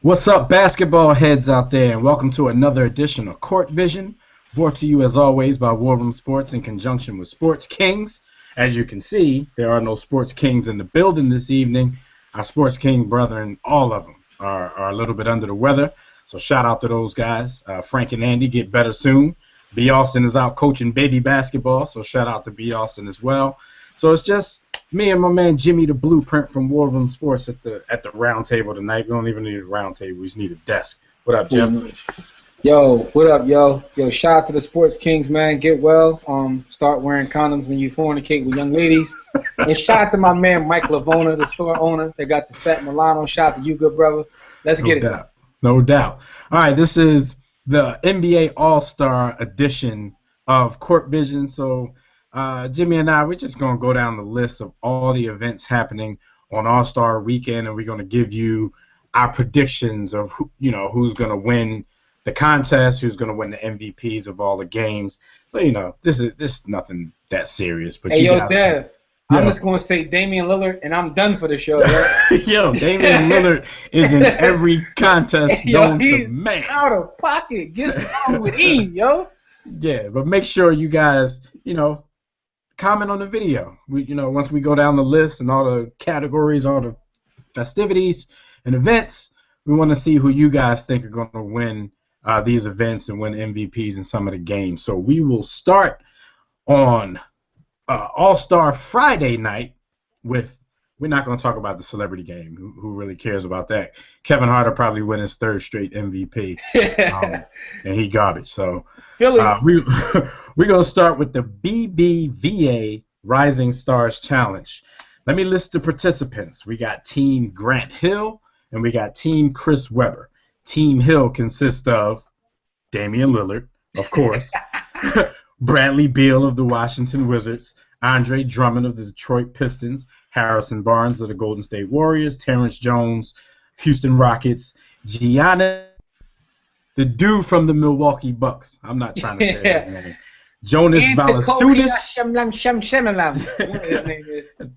What's up, basketball heads out there, and welcome to another edition of Court Vision, brought to you as always by War Room Sports in conjunction with Sports Kings. As you can see, there are no Sports Kings in the building this evening. Our Sports King brethren, all of them, are a little bit under the weather, so shout out to those guys. Frank and Andy get better soon. B. Austin is out coaching baby basketball, so shout out to B. Austin as well. So it's just me and my man Jimmy the Blueprint from War Room Sports at the round table tonight. We don't even need a round table. We just need a desk. What up, Jim? Yo, what up, yo? Yo, shout out to the Sports Kings, man. Get well. Start wearing condoms when you fornicate with young ladies. And shout out to my man Mike Lavona, the store owner. They got the Fat Milano. Shout out to you, good brother. Let's get it. No doubt. All right, this is the NBA All-Star edition of Court Vision. So Jimmy and I, we're just going to go down the list of all the events happening on All-Star Weekend, and we're going to give you our predictions of who's going to win the contest, who's going to win the MVPs of all the games. So, this is nothing that serious. But hey, yo, Dev, I'm just going to say Damian Lillard, and I'm done for the show. Yo, Damian Lillard is in every contest known to man. Out of pocket. Get wrong with him, yo. Yeah, but make sure you guys, comment on the video. Once we go down the list and all the categories, all the festivities and events, we want to see who you guys think are going to win these events and win MVPs in some of the games. So we will start on All-Star Friday night with, we're not going to talk about the celebrity game. Who really cares about that? Kevin Hart will probably win his third straight MVP, and he garbage. So we're going to start with the BBVA Rising Stars Challenge. Let me list the participants. We got Team Grant Hill, and we got Team Chris Webber. Team Hill consists of Damian Lillard, of course, Bradley Beal of the Washington Wizards, Andre Drummond of the Detroit Pistons, Harrison Barnes of the Golden State Warriors, Terrence Jones, Houston Rockets, Giannis, the dude from the Milwaukee Bucks. I'm not trying to say his name. Jonas Valanciunas.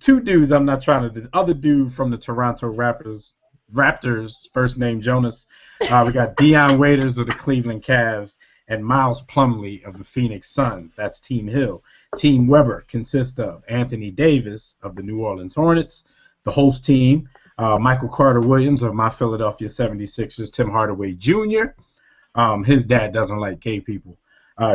Two dudes I'm not trying to. The other dude from the Toronto Raptors, first name Jonas. We got Deion Waiters of the Cleveland Cavs and Miles Plumlee of the Phoenix Suns. That's Team Hill. Team Webber consists of Anthony Davis of the New Orleans Hornets, the host team, Michael Carter-Williams of my Philadelphia 76ers, Tim Hardaway Jr. His dad doesn't like gay people.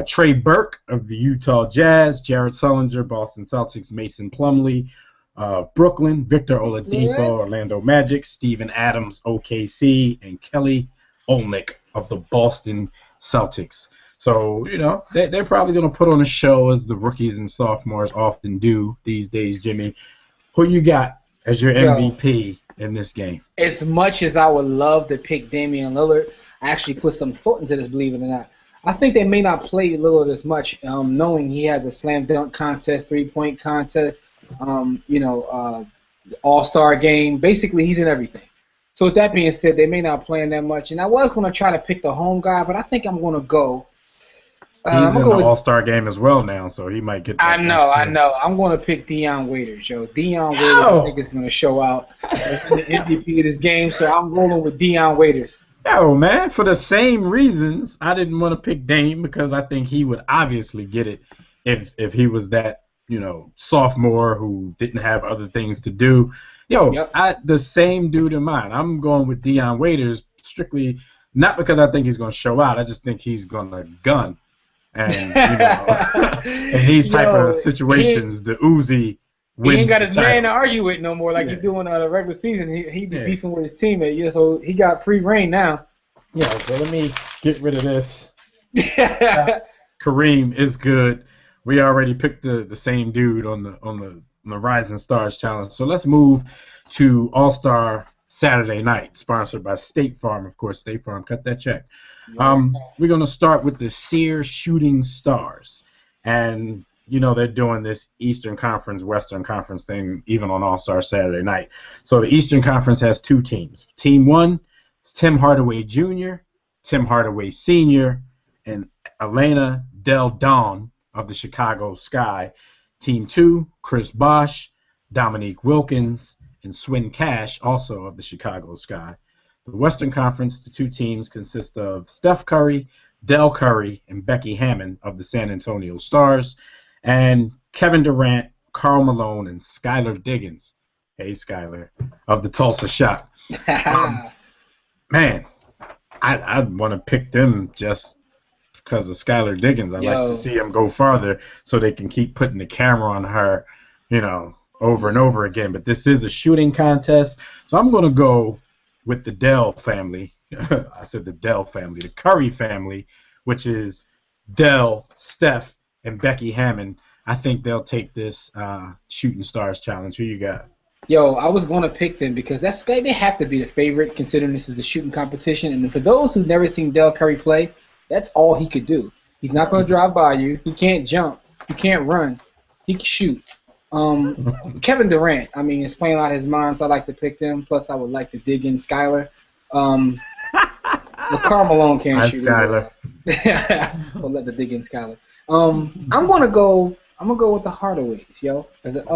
Trey Burke of the Utah Jazz, Jared Sullinger, Boston Celtics, Mason Plumlee of Brooklyn, Victor Oladipo, Orlando Magic, Steven Adams, OKC, and Kelly Olynyk of the Boston Celtics. So, they're probably going to put on a show as the rookies and sophomores often do these days, Jimmy. Who you got as your MVP in this game? As much as I would love to pick Damian Lillard, I actually put some thought into this, believe it or not. I think they may not play Lillard as much, knowing he has a slam dunk contest, three-point contest, all-star game. Basically, he's in everything. So with that being said, they may not play him that much. And I was going to try to pick the home guy, but I think I'm going to go. He's in the All-Star game as well now, so he might get that. I know. I'm going to pick Deion Waiters, yo. Deion Waiters, I think, is going to show out as the MVP of this game, so I'm rolling with Deion Waiters. Yo, man, for the same reasons, I didn't want to pick Dame because I think he would obviously get it if he was that, sophomore who didn't have other things to do. The same dude in mind. I'm going with Deion Waiters strictly not because I think he's going to show out. I just think he's going to gun. And, in these type of situations, the Uzi wins. He ain't got his man to argue with no more like he's doing the regular season. He be beefing with his teammate. So he got free reign now. So let me get rid of this. Kareem is good. We already picked the same dude on the Rising Stars Challenge. So let's move to All-Star Saturday Night, sponsored by State Farm. Of course, State Farm, cut that check. We're going to start with the Sears Shooting Stars. And, they're doing this Eastern Conference, Western Conference thing even on All-Star Saturday Night. So the Eastern Conference has two teams. Team 1 is Tim Hardaway Jr., Tim Hardaway Sr., and Elena Del Don of the Chicago Sky. Team 2, Chris Bosh, Dominique Wilkins, and Swin Cash, also of the Chicago Sky. The Western Conference, the two teams consist of Steph Curry, Del Curry, and Becky Hammon of the San Antonio Stars, and Kevin Durant, Karl Malone, and Skylar Diggins, hey Skylar, of the Tulsa Shock. Man, I'd want to pick them just because of Skylar Diggins. I'd like to see him go farther so they can keep putting the camera on her, over and over again. But this is a shooting contest, so I'm going to go with the Dell family. I said the Dell family, the Curry family, which is Dell, Steph, and Becky Hammon. I think they'll take this Shooting Stars challenge. Who you got? Yo, I was going to pick them because they have to be the favorite considering this is a shooting competition. And for those who've never seen Del Curry play, that's all he could do. He's not going to drive by you. He can't jump. He can't run. He can shoot. Kevin Durant, is playing out his mind, so I like to pick them. Plus, I would like to dig in Skylar. Karl Malone can't shoot. Skylar. We'll let the dig in Skylar. I'm gonna go with the Hardaways, as an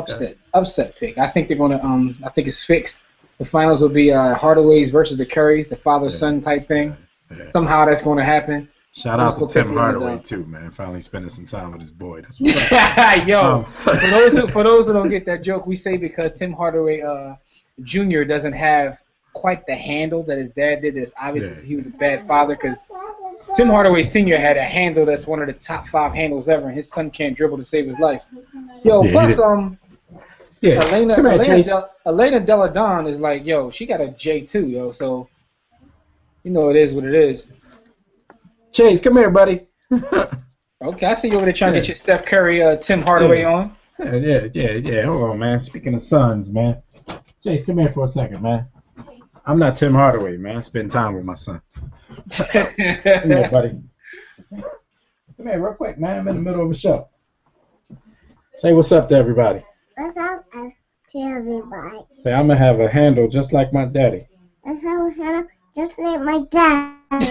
upset pick. I think they're gonna. I think it's fixed. The finals will be Hardaways versus the Currys, the father-son type thing. Yeah. Somehow that's going to happen. Shout out to Tim Hardaway too, man. Finally spending some time with his boy. That's what's Yo, for those who don't get that joke, we say because Tim Hardaway Jr. doesn't have quite the handle that his dad did. That obviously he was a bad father because Tim Hardaway Sr. had a handle that's one of the top 5 handles ever, and his son can't dribble to save his life. Yo, plus Elena Delle Donne is like, she got a J too, so it is what it is. Chase, come here, buddy. Okay, I see you over there trying to get your Steph Curry, Tim Hardaway on. Yeah. Hold on, man. Speaking of sons, man. Chase, come here for a second, man. I'm not Tim Hardaway, man. I spend time with my son. Come here, buddy. Come here real quick, man. I'm in the middle of a show. Say what's up to everybody. What's up to everybody? Say I'm going to have a handle just like my daddy. Let's have a handle just like my dad. All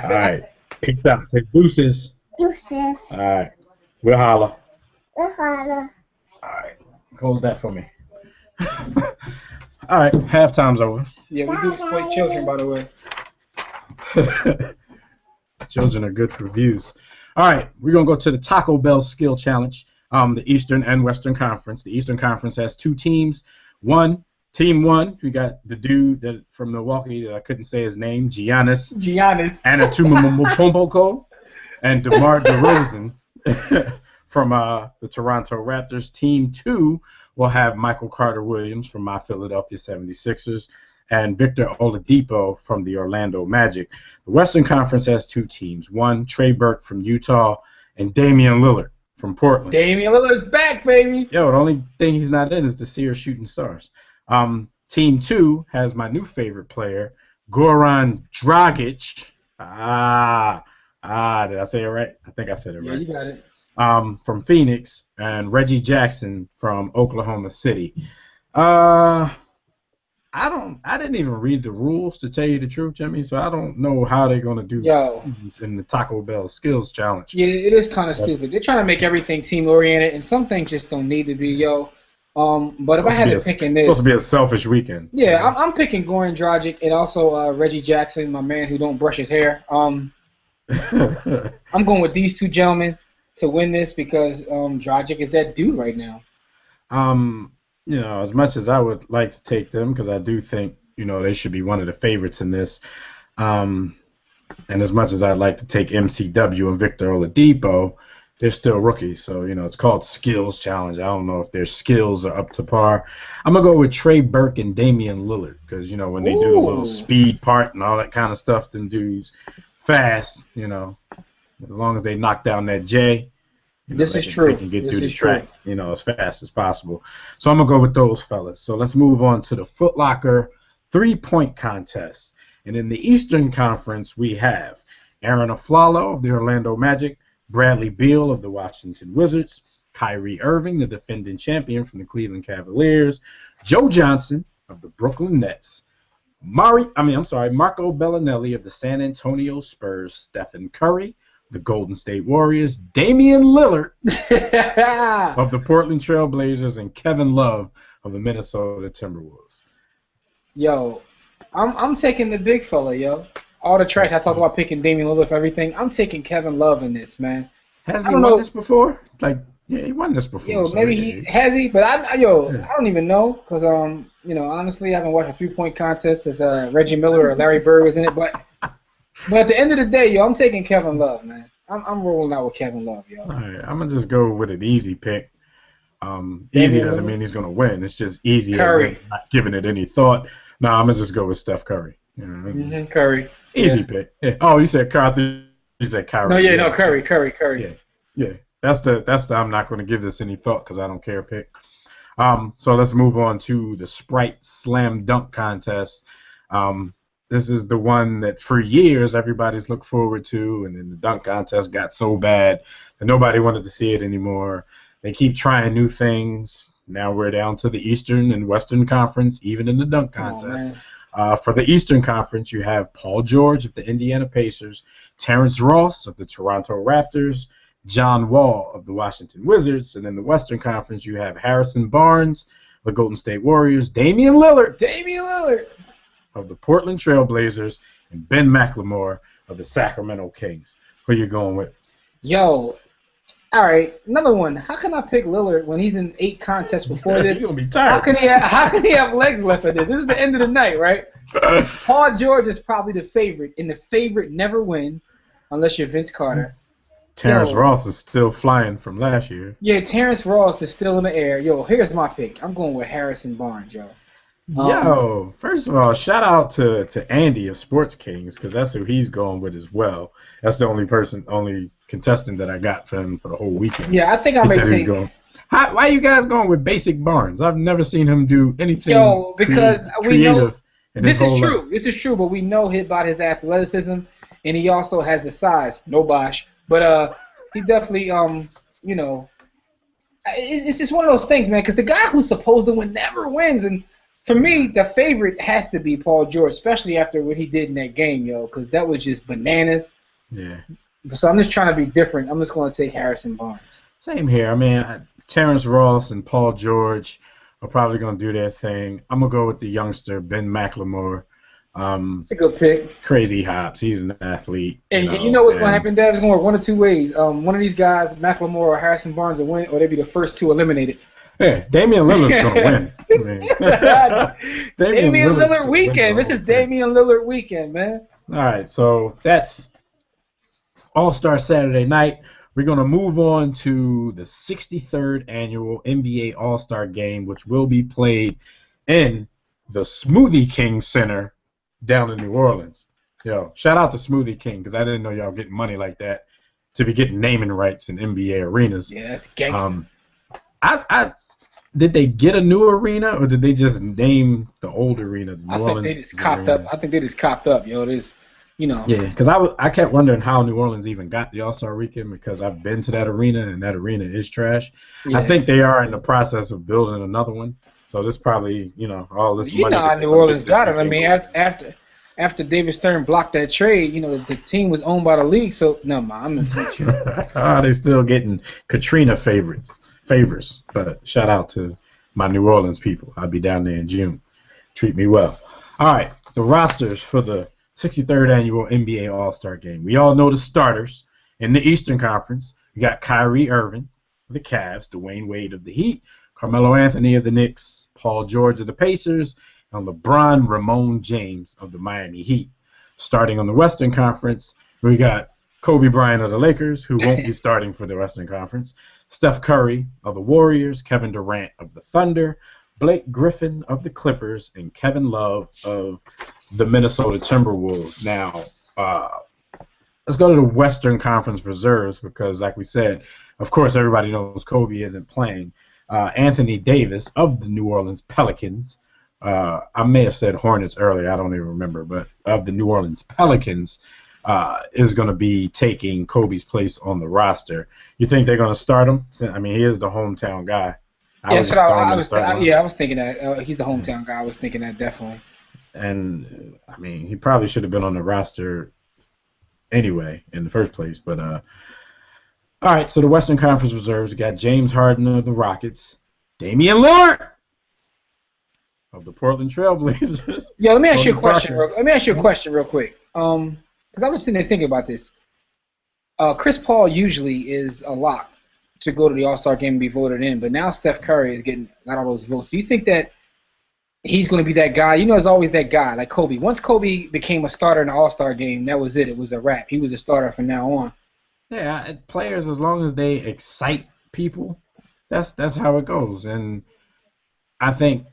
right. Peace out. Say deuces. Deuces. All right. We'll holler. We'll holler. All right. Close that for me. All right. Halftime's over. Yeah, we do exploit children, by the way. Children are good for views. All right. We're going to go to the Taco Bell Skill Challenge, the Eastern and Western Conference. The Eastern Conference has 2 teams. Team 1, we got the dude from Milwaukee that I couldn't say his name, Giannis Antetokounmpo, and DeMar DeRozan from the Toronto Raptors. Team 2 will have Michael Carter-Williams from my Philadelphia 76ers and Victor Oladipo from the Orlando Magic. The Western Conference has 2 teams. 1, Trey Burke from Utah, and Damian Lillard from Portland. Damian Lillard's back, baby. Yo, the only thing he's not in is the Sears Shooting Stars. Team 2 has my new favorite player, Goran Dragic. Did I say it right? I think I said it right. Yeah, you got it. From Phoenix, and Reggie Jackson from Oklahoma City. I didn't even read the rules, to tell you the truth, Jimmy, so I don't know how they're going to do in the Taco Bell Skills Challenge. Yeah, it is kind of stupid. They're trying to make everything team-oriented, and some things just don't need to be, But if I had to pick in this... It's supposed to be a selfish weekend. Yeah, I'm picking Goran Dragic and also Reggie Jackson, my man who don't brush his hair. I'm going with these 2 gentlemen to win this because Dragic is that dude right now. As much as I would like to take them, because I do think, they should be one of the favorites in this, and as much as I'd like to take MCW and Victor Oladipo, they're still rookies, so, it's called Skills Challenge. I don't know if their skills are up to par. I'm going to go with Trey Burke and Damian Lillard because, when they do the little speed part and all that kind of stuff, them dudes fast, as long as they knock down that J, this is true. They can get through the track, as fast as possible. So I'm going to go with those fellas. So let's move on to the Foot Locker 3-point contest. And in the Eastern Conference, we have Aaron Aflalo of the Orlando Magic, Bradley Beal of the Washington Wizards, Kyrie Irving, the defending champion from the Cleveland Cavaliers, Joe Johnson of the Brooklyn Nets, Marco Bellinelli of the San Antonio Spurs, Stephen Curry, the Golden State Warriors, Damian Lillard of the Portland Trail Blazers, and Kevin Love of the Minnesota Timberwolves. Yo, I'm taking the big fella, yo. All the trash I talk about picking Damian Lillard for everything. I'm taking Kevin Love in this, man. Hasn't I he don't won know, this before? Like, yeah, he won this before. yo. So Maybe yeah, he has he, but yeah. I don't even know because honestly, I haven't watched a 3-point contest since Reggie Miller or Larry Bird was in it. But at the end of the day, yo, I'm taking Kevin Love, man. I'm rolling out with Kevin Love, yo. All right, I'm gonna just go with an easy pick. Easy Damian doesn't Lillard, mean he's gonna win. It's just easy as in Curry, not giving it any thought. No, I'm gonna just go with Steph Curry. You know, Curry. easy Yeah. pick. Yeah. Oh, you said Curry. You said Kyrie. No, yeah, Yeah. no, Curry. Yeah, yeah. That's the I'm not going to give this any thought because I don't care pick. So let's move on to the Sprite Slam Dunk Contest. This is the one that for years everybody's looked forward to, and then the dunk contest got so bad that nobody wanted to see it anymore. They keep trying new things. Now we're down to the Eastern and Western Conference, even in the dunk contest. For the Eastern Conference, you have Paul George of the Indiana Pacers, Terrence Ross of the Toronto Raptors, John Wall of the Washington Wizards, and in the Western Conference, you have Harrison Barnes of the Golden State Warriors, Damian Lillard of the Portland Trail Blazers, and Ben McLemore of the Sacramento Kings. Who you going with? Yo, all right, another one. How can I pick Lillard when he's in 8 contests before this? He's gonna be tired. How can he have legs left for this? This is the end of the night, right? Paul George is probably the favorite, and the favorite never wins unless you're Vince Carter. Terrence Ross is still flying from last year. Yeah, Terrence Ross is still in the air. Yo, here's my pick. I'm going with Harrison Barnes, yo. Yo, first of all, shout out to Andy of Sports Kings because that's who he's going with as well. That's the only contestant that I got for him for the whole weekend. Yeah, I think I he may said he's take. going. Why are you guys going with Basic Barnes? I've never seen him do anything. Yo, because we know creative in his whole true. life. This is true, but we know about his athleticism, and he also has the size. No bosh, but he definitely it's just one of those things, man. Because the guy who's supposed to win never wins, and for me, the favorite has to be Paul George, especially after what he did in that game, yo, because that was just bananas. Yeah. So I'm just trying to be different. I'm just going to take Harrison Barnes. Same here. I mean, Terrence Ross and Paul George are probably going to do their thing. I'm going to go with the youngster, Ben McLemore. It's a good pick. Crazy hops. He's an athlete. And you know what's going to happen, Dad? It's going to work one of two ways. One of these guys, McLemore or Harrison Barnes, will win, or they'll be the first two eliminated. Yeah, Damian Lillard's going to win. I mean, Damian Lillard weekend. This is Damian Lillard weekend, man. All right, so that's All-Star Saturday night. We're going to move on to the 63rd annual NBA All-Star Game, which will be played in the Smoothie King Center down in New Orleans. Yo, shout out to Smoothie King because I didn't know y'all getting money like that to be getting naming rights in NBA arenas. Yeah, that's gangster. Did they get a new arena or did they just name the old arena? I think they just copped up. I think they just copped up, yo. This, Yeah, because I kept wondering how New Orleans even got the All-Star Weekend because I've been to that arena and that arena is trash. Yeah. I think they are in the process of building another one. So this probably, all this money. You know how New Orleans got it. I mean, after David Stern blocked that trade, the team was owned by the league. So no, I'm in future. They still getting Katrina favors. But shout out to my New Orleans people. I'll be down there in June. Treat me well. All right, the rosters for the 63rd annual NBA All-Star Game. We all know the starters in the Eastern Conference. We got Kyrie Irving of the Cavs, Dwayne Wade of the Heat, Carmelo Anthony of the Knicks, Paul George of the Pacers, and LeBron Ramon James of the Miami Heat. Starting on the Western Conference, we got Kobe Bryant of the Lakers, who won't be starting for the Western Conference, Steph Curry of the Warriors, Kevin Durant of the Thunder, Blake Griffin of the Clippers, and Kevin Love of the Minnesota Timberwolves. Now, let's go to the Western Conference reserves because, like we said, of course, everybody knows Kobe isn't playing. Anthony Davis of the New Orleans Pelicans. I may have said Hornets earlier. I don't even remember. But of the New Orleans Pelicans is going to be taking Kobe's place on the roster. You think they're going to start him? I mean, he is the hometown guy. I was thinking that. He's the hometown guy. I was thinking that definitely. And, I mean, he probably should have been on the roster anyway in the first place. But, all right, so the Western Conference reserves, we got James Harden of the Rockets, Damian Lillard of the Portland Trailblazers. Yo, let me ask you a Tony question. Parker. Let me ask you a question real quick. Because I was sitting there thinking about this. Chris Paul usually is a lock to go to the All-Star game and be voted in, but now Steph Curry is getting not all those votes. Do you think that he's going to be that guy? You know, there's always that guy like Kobe. Once Kobe became a starter in the All-Star game, that was it. It was a wrap. He was a starter from now on. Yeah, players, as long as they excite people, that's how it goes. And I think,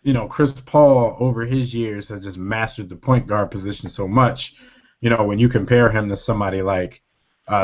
you know, Chris Paul over his years has just mastered the point guard position so much. You know, when you compare him to somebody like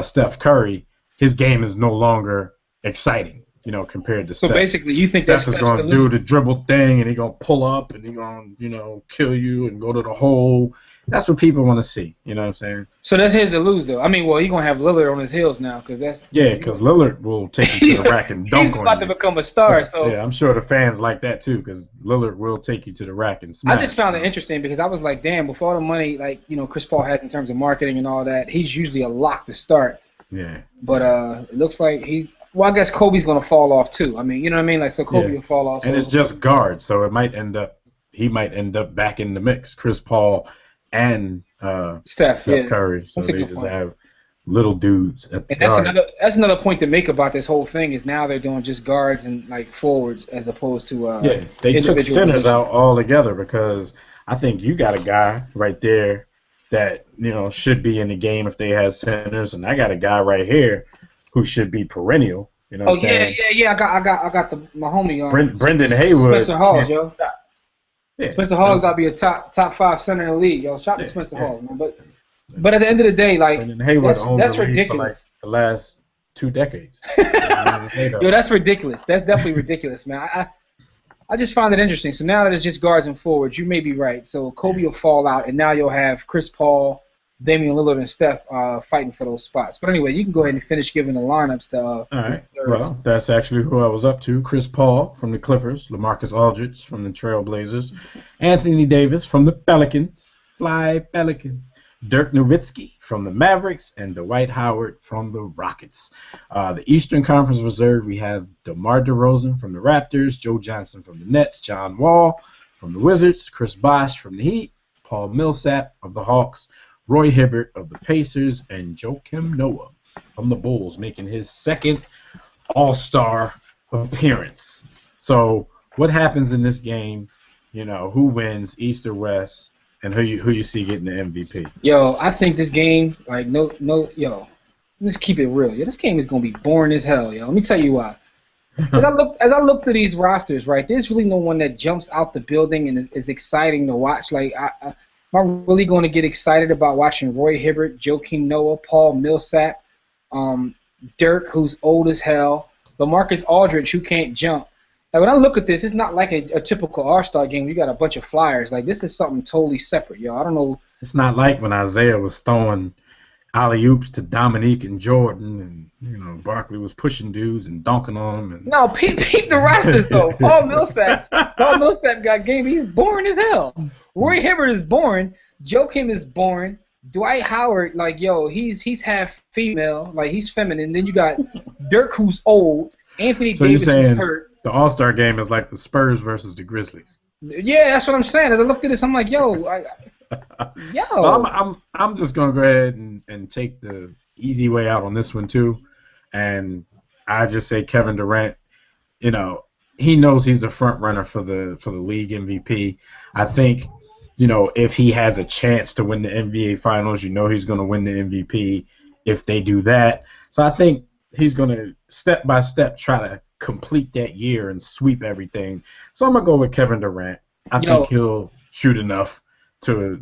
Steph Curry, his game is no longer exciting, you know, compared to Steph. So basically, you think Steph that's is going to do the dribble thing, and he's going to pull up, and he's going to, you know, kill you and go to the hole. That's what people want to see. You know what I'm saying? So that's his to lose, though. I mean, well, he's going to have Lillard on his heels now because that's... Yeah, because Lillard will take you to the rack and dunk on you. He's about to become a star, so... Yeah, I'm sure the fans like that, too, because Lillard will take you to the rack and smash. I just found it interesting because I was like, damn, with all the money, like, you know, Chris Paul has in terms of marketing and all that, he's usually a lock to start. Yeah. But it looks like he... Well, I guess Kobe's going to fall off, too. I mean, you know what I mean? Like, so Kobe will fall off. And it's just guards, so it might end up... He might end up back in the mix. Chris Paul and Steph Curry. So they just have little dudes at the guards. That's another point to make about this whole thing is now they're doing just guards and like forwards as opposed to they took centers out altogether because I think you got a guy right there that, you know, should be in the game if they had centers, and I got a guy right here who should be perennial. You know what I'm saying? Yeah. I got my homie Brendan Haywood. Spencer Hawes, yo. Yeah, Spencer Hawes got to be a top 5 center in the league, yo. Shout out to Spencer Hawes, man. But at the end of the day, like that's ridiculous. For like the last 2 decades. Yo, that's ridiculous. That's definitely ridiculous, man. I just find it interesting. So now that it's just guards and forwards, you may be right. So Kobe will fall out, and now you'll have Chris Paul, Damian Lillard, and Steph fighting for those spots. But anyway, you can go ahead and finish giving the lineups. All right. Well, that's actually who I was up to. Chris Paul from the Clippers, LaMarcus Aldridge from the Trailblazers, Anthony Davis from the Pelicans, Fly Pelicans, Dirk Nowitzki from the Mavericks, and Dwight Howard from the Rockets. The Eastern Conference Reserve, we have DeMar DeRozan from the Raptors, Joe Johnson from the Nets, John Wall from the Wizards, Chris Bosh from the Heat, Paul Millsap of the Hawks, Roy Hibbert of the Pacers, and Joakim Noah from the Bulls, making his second All-Star appearance. So what happens in this game? You know, who wins, East or West, and who you see getting the MVP? Yo, I think this game, like, yo, let's keep it real. Yo, this game is going to be boring as hell, yo. Let me tell you why. As I look through these rosters, right, there's really no one that jumps out the building and is exciting to watch. Like, am I really going to get excited about watching Roy Hibbert, Joakim Noah, Paul Millsap, Dirk, who's old as hell, LaMarcus Aldridge, who can't jump? Like, when I look at this, it's not like a typical All-Star game where you got a bunch of flyers. Like, this is something totally separate, yo. I don't know. It's not like when Isaiah was throwing alley-oops to Dominique and Jordan, and, you know, Barkley was pushing dudes and dunking on them. And... No, peep the rosters, though. Paul Millsap got game. He's boring as hell. Roy Hibbert is boring. Joakim is boring. Dwight Howard, like, yo, he's half female. Like, he's feminine. Then you got Dirk, who's old. Anthony Davis, who's hurt. The All-Star game is like the Spurs versus the Grizzlies. Yeah, that's what I'm saying. As I looked at this, I'm like, yo. So I'm just going to go ahead and take the easy way out on this one, too. And I just say Kevin Durant, you know, he knows he's the front runner for the league MVP. I think, you know, if he has a chance to win the NBA Finals, you know he's going to win the MVP if they do that. So I think he's going to step by step try to complete that year and sweep everything. So I'm going to go with Kevin Durant. I think he'll shoot enough to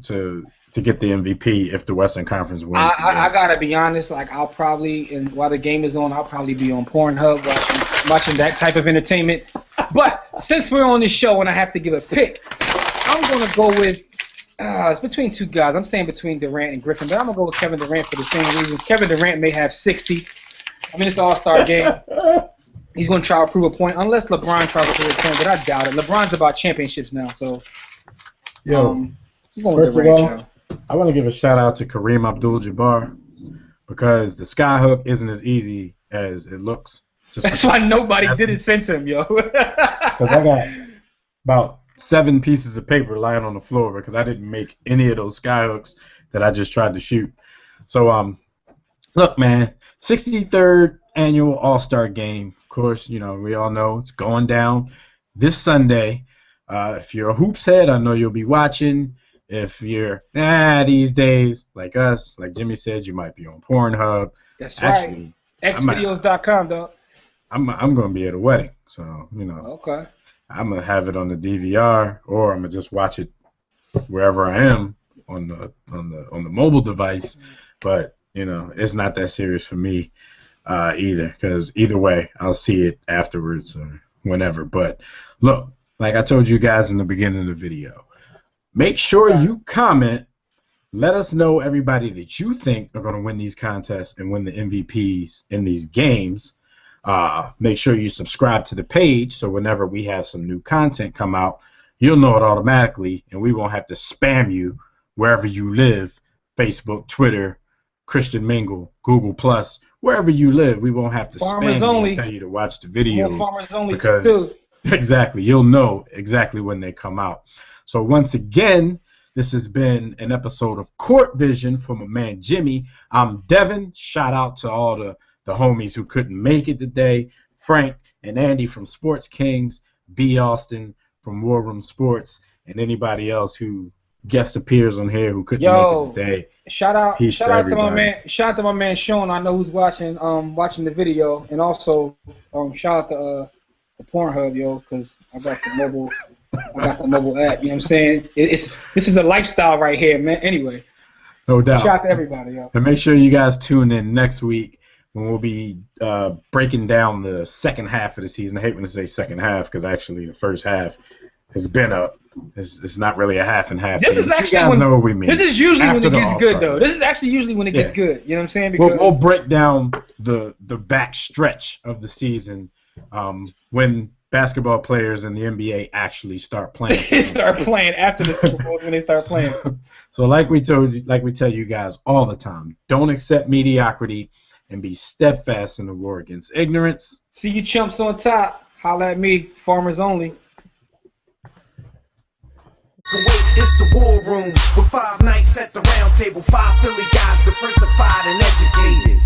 get the MVP if the Western Conference wins. I got to be honest. Like, I'll probably, and while the game is on, I'll probably be on Pornhub watching that type of entertainment. But since we're on this show and I have to give a pick, I'm going to go with, it's between two guys. I'm saying between Durant and Griffin, but I'm going to go with Kevin Durant for the same reason. Kevin Durant may have 60. I mean, it's an all-star game. He's going to try to prove a point, unless LeBron tries to prove a point, but I doubt it. LeBron's about championships now, so I'm going with Durant. I want to give a shout-out to Kareem Abdul-Jabbar because the skyhook isn't as easy as it looks. That's why nobody did it since him, yo. Because I got about 7 pieces of paper lying on the floor because I didn't make any of those skyhooks that I just tried to shoot. So look, man, 63rd annual All-Star Game. Of course, you know, we all know it's going down this Sunday. If you're a hoops head, I know you'll be watching. If you're these days like us, like Jimmy said, you might be on Pornhub. That's Actually, right. Xvideos.com, dog. I'm gonna be at a wedding, so you know. Okay. I'm gonna have it on the DVR, or I'm gonna just watch it wherever I am on the mobile device. But you know, it's not that serious for me either, because either way, I'll see it afterwards or whenever. But look, like I told you guys in the beginning of the video, make sure you comment. Let us know everybody that you think are gonna win these contests and win the MVPs in these games. Make sure you subscribe to the page so whenever we have some new content come out, you'll know it automatically, and we won't have to spam you wherever you live. Facebook, Twitter, Christian Mingle, Google Plus, wherever you live, we won't have to spam you and tell you to watch the videos. Farmers only because too. Exactly, you'll know exactly when they come out. So once again, this has been an episode of Court Vision from my man Jimmy. I'm Devin. Shout out to all the homies who couldn't make it today, Frank and Andy from Sports Kings, B. Austin from War Room Sports, and anybody else who guest appears on here who couldn't make it today. Shout out to my man Sean. I know who's watching the video, and also shout out to the Pornhub, yo, because I got the mobile app. You know what I'm saying? This is a lifestyle right here, man. Anyway, no doubt. Shout out to everybody, yo. And make sure you guys tune in next week when we'll be breaking down the second half of the season. I hate when I say second half because actually the first half has been up. It's not really a half and half. This is actually you guys know what we mean. This is usually when it gets All-Star good, though. This is actually usually when it gets good. You know what I'm saying? Because we'll break down the back stretch of the season when basketball players in the NBA actually start playing. They start playing after the Super Bowl when they start playing. So like we tell you guys all the time, don't accept mediocrity and be steadfast in the war against ignorance. See you chumps on top. Holla at me, farmers only. Kuwait is the war room with 5 nights at the round table. 5 Philly guys, diversified and educated.